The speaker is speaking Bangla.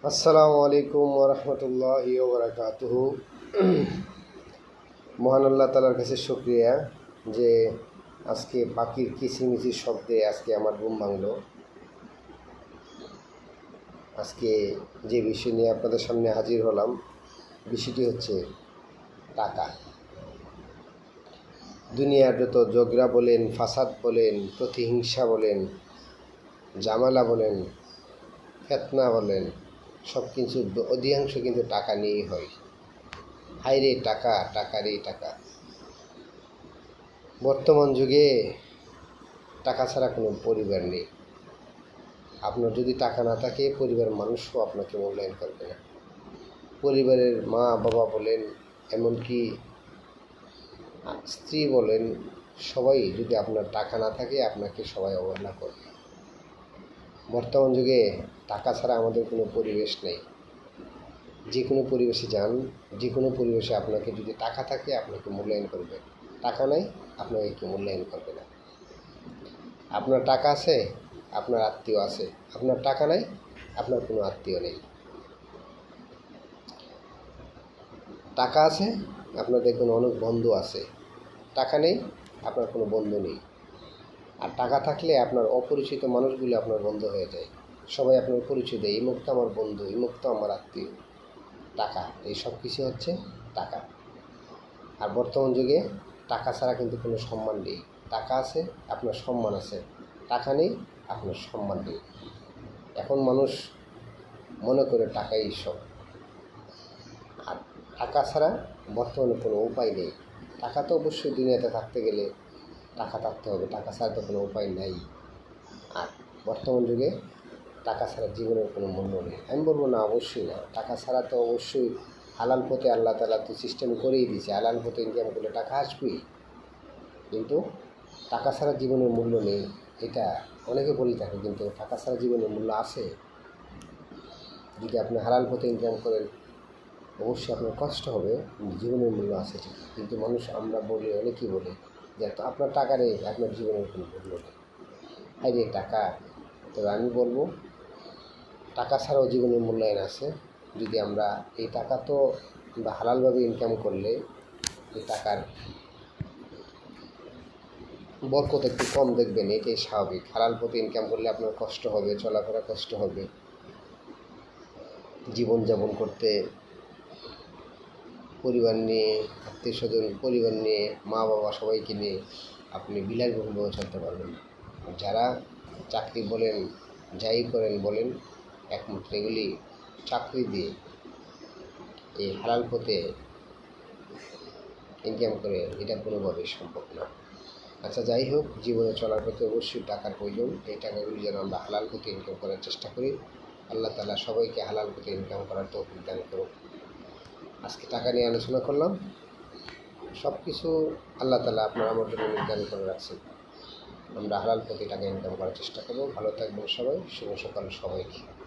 আসসালামু আলাইকুম ওরহমতুল্লাহি ওবরাকাতুহু। মহান আল্লাহ তালার কাছে শুক্রিয়া যে আজকে পাখির কিচিরমিচির শব্দে আজকে আমার ঘুম ভাঙলো। আজকে যে বিষয় নিয়ে আপনাদের সামনে হাজির হলাম, বিষয়টি হচ্ছে টাকা। দুনিয়ার যত ঝগড়া বলেন, ফাসাদ বলেন, প্রতিহিংসা বলেন, ঝামেলা বলেন, ফিতনা বলেন, সব কিছু অধিকাংশ কিন্তু টাকা নিয়েই হয়। হায়রে টাকা, টাকারই টাকা। বর্তমান যুগে টাকা ছাড়া কোনো পরিবার নেই। আপনার যদি টাকা না থাকে, পরিবারের মানুষও আপনাকে মূল্যায়ন করবে না। পরিবারের মা বাবা বলেন, এমনকি স্ত্রী বলেন, সবাই যদি আপনার টাকা না থাকে আপনাকে সবাই অবহেলা করবে। বর্তমান যুগে টাকা ছাড়া আমাদের কোনো পরিবেশ নেই। যে কোনো পরিবেশে যান, যে কোনো পরিবেশে আপনাকে যদি টাকা থাকে আপনাকে মূল্যায়ন করবে, টাকা নাই আপনাকে কেউ মূল্যায়ন করবে না। আপনার টাকা আছে, আপনার আত্মীয় আছে। আপনার টাকা নাই, আপনার কোনো আত্মীয় নেই। টাকা আছে, আপনার দেখবেন অনেক বন্ধু আছে। টাকা নেই, আপনার কোনো বন্ধু নেই। আর টাকা থাকলে আপনার অপরিচিত মানুষগুলো আপনার বন্ধু হয়ে যায়। সবাই আপনার পরিচয় দেয়, এই মুখ তো আমার বন্ধু, এই মুখ তো আমার আত্মীয়। টাকা, এই সব কিছু হচ্ছে টাকা। আর বর্তমান যুগে টাকা ছাড়া কিন্তু কোনো সম্মান নেই। টাকা আছে, আপনার সম্মান আছে। টাকা নেই, আপনার সম্মান নেই। এখন মানুষ মনে করে টাকাই সব। আর টাকা ছাড়া বর্তমানে কোনো উপায় নেই। টাকা তো অবশ্যই দুনিয়াতে থাকতে গেলে টাকা থাকতে হবে, টাকা ছাড়া তো কোনো উপায় নাই। আর বর্তমান যুগে টাকা ছাড়া জীবনের কোনো মূল্য নেই। আমি বলবো না, অবশ্যই না। টাকা ছাড়া তো অবশ্যই হালাল পথে আল্লাহ তাআলা তো সিস্টেম করেই দিয়েছে, হালাল পথে ইনকাম করলে টাকা আসবেই। কিন্তু টাকা ছাড়া জীবনের মূল্য নেই, এটা অনেকে বলে থাকে। কিন্তু টাকা ছাড়া জীবনের মূল্য আছে। যদি আপনি হালাল পথে ইনকাম করেন, অবশ্যই আপনার কষ্ট হবে, জীবনের মূল্য আছে ঠিক। কিন্তু আমরা বলি, অনেকেই বলে যে আপনার টাকা নেই, আপনার জীবনের কোনো মূল্য নেই। হায়রে টাকা। তবে আমি বলবো, টাকা ছাড়াও জীবনের মূল্যায়ন আছে। যদি আমরা এই টাকা তো আমরা হালালভাবে ইনকাম করলে এই টাকার বরকত একটু কম দেখবেন, এটাই স্বাভাবিক। হালাল পথে ইনকাম করলে আপনার কষ্ট হবে, চলাফেরা কষ্ট হবে, জীবনযাপন করতে পরিবার নিয়ে, আত্মীয় স্বজন, পরিবার নিয়ে, মা বাবা সবাইকে নিয়ে আপনি বিলাসবহুলভাবে চলতে পারবেন না। যারা চাকরি বলেন, যাই করেন বলেন, একমাত্র এগুলি চাকরি দিয়ে এই হালাল পথে ইনকাম করে এটা কোনোভাবেই সম্ভব না। আচ্ছা, যাই হোক, জীবনে চলার পথে অবশ্যই টাকার প্রয়োজন। এই টাকাগুলি যেন আমরা হালাল পথে ইনকাম করার চেষ্টা করি। আল্লাহ তাআলা সবাইকে হালাল পথে ইনকাম করার তৌফিক দান করুন। আজকে টাকা নিয়ে আলোচনা করলাম। সব কিছু আল্লাহ তাআলা আমার জন্য নির্ধারণ করে রাখছেন। আমরা হালাল পথে টাকা ইনকাম করার চেষ্টা করব। ভালো থাকবেন সবাই। শুভ সকাল সবাইকে।